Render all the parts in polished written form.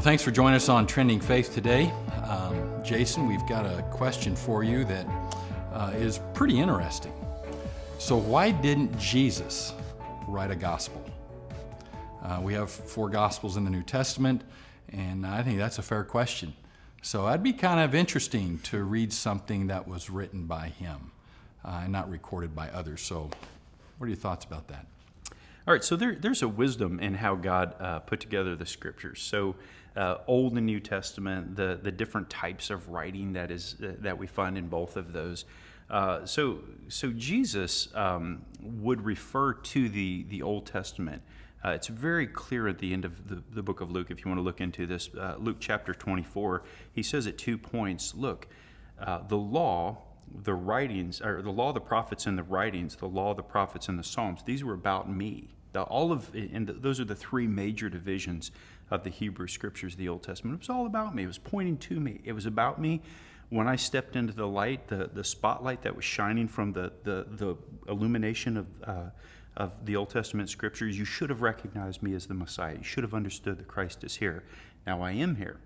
Thanks for joining us on Trending Faith today. Jason, we've got a question for you that is pretty interesting. So why didn't Jesus write a gospel? We have 4 gospels in the New Testament, and I think that's a fair question. So it'd be kind of interesting to read something that was written by him and not recorded by others. So what are your thoughts about that? All right, so there's a wisdom in how God put together the scriptures. So Old and New Testament, the different types of writing that we find in both of those. So Jesus would refer to the Old Testament. It's very clear at the end of the book of Luke, if you want to look into this. Luke chapter 24, he says at 2 points, look, the law, the writings, or the law, the prophets, and the writings, the law, the prophets, and the Psalms, these were about me. Those are the 3 major divisions of the Hebrew Scriptures, the Old Testament. It was all about me. It was pointing to me. It was about me. When I stepped into the light, the spotlight that was shining from the illumination of the Old Testament Scriptures, you should have recognized me as the Messiah. You should have understood that Christ is here. Now I am here.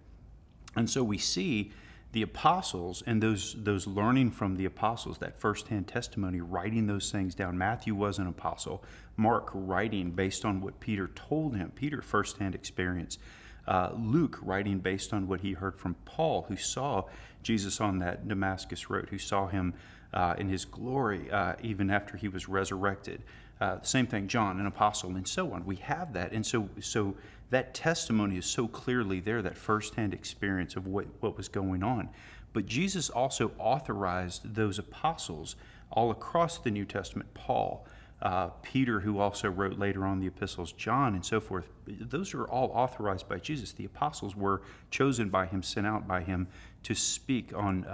And so we see the apostles and those learning from the apostles, that firsthand testimony, writing those things down. Matthew was an apostle. Mark writing based on what Peter told him, Peter firsthand experience. Luke writing based on what he heard from Paul, who saw Jesus on that Damascus road, who saw him in his glory even after he was resurrected. Same thing, John, an apostle, and so on. We have that. And so that testimony is so clearly there, that firsthand experience of what was going on. But Jesus also authorized those apostles all across the New Testament, Paul, Peter, who also wrote later on the epistles, John, and so forth. Those are all authorized by Jesus. The apostles were chosen by him, sent out by him to speak on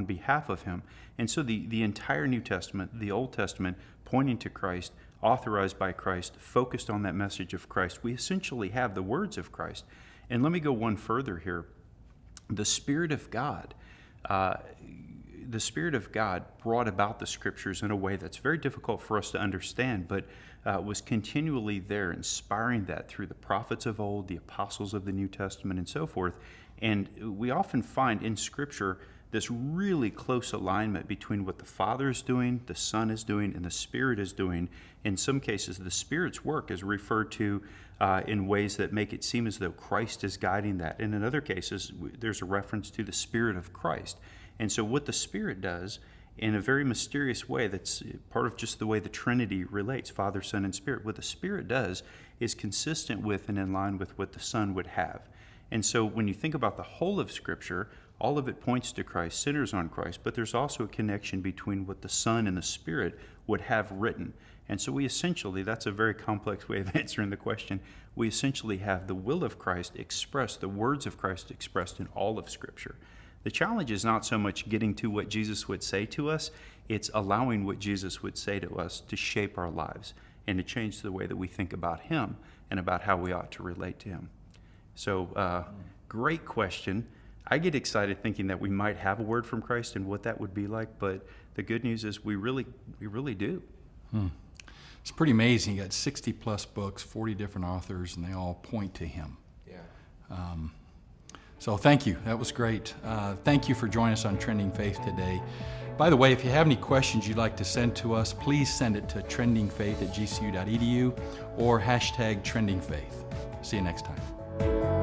behalf of him. And so the entire New Testament, the Old Testament, pointing to Christ, authorized by Christ, focused on that message of Christ. We essentially have the words of Christ. And let me go one further here. The Spirit of God brought about the Scriptures in a way that's very difficult for us to understand, but was continually there, inspiring that through the prophets of old, the apostles of the New Testament, and so forth. And we often find in Scripture this really close alignment between what the Father is doing, the Son is doing, and the Spirit is doing. In some cases, the Spirit's work is referred to in ways that make it seem as though Christ is guiding that. And in other cases, there's a reference to the Spirit of Christ. And so what the Spirit does, in a very mysterious way, that's part of just the way the Trinity relates, Father, Son, and Spirit, what the Spirit does is consistent with and in line with what the Son would have. And so when you think about the whole of Scripture, all of it points to Christ, centers on Christ, but there's also a connection between what the Son and the Spirit would have written. And so we essentially, that's a very complex way of answering the question, we essentially have the will of Christ expressed, the words of Christ expressed in all of Scripture. The challenge is not so much getting to what Jesus would say to us, it's allowing what Jesus would say to us to shape our lives and to change the way that we think about him and about how we ought to relate to him. So, great question. I get excited thinking that we might have a word from Christ and what that would be like, but the good news is we really do. It's pretty amazing. You got 60 plus books, 40 different authors, and they all point to him. Yeah. So thank you. That was great. Thank you for joining us on Trending Faith today. By the way, if you have any questions you'd like to send to us, please send it to trendingfaith@gcu.edu or #trendingfaith. See you next time.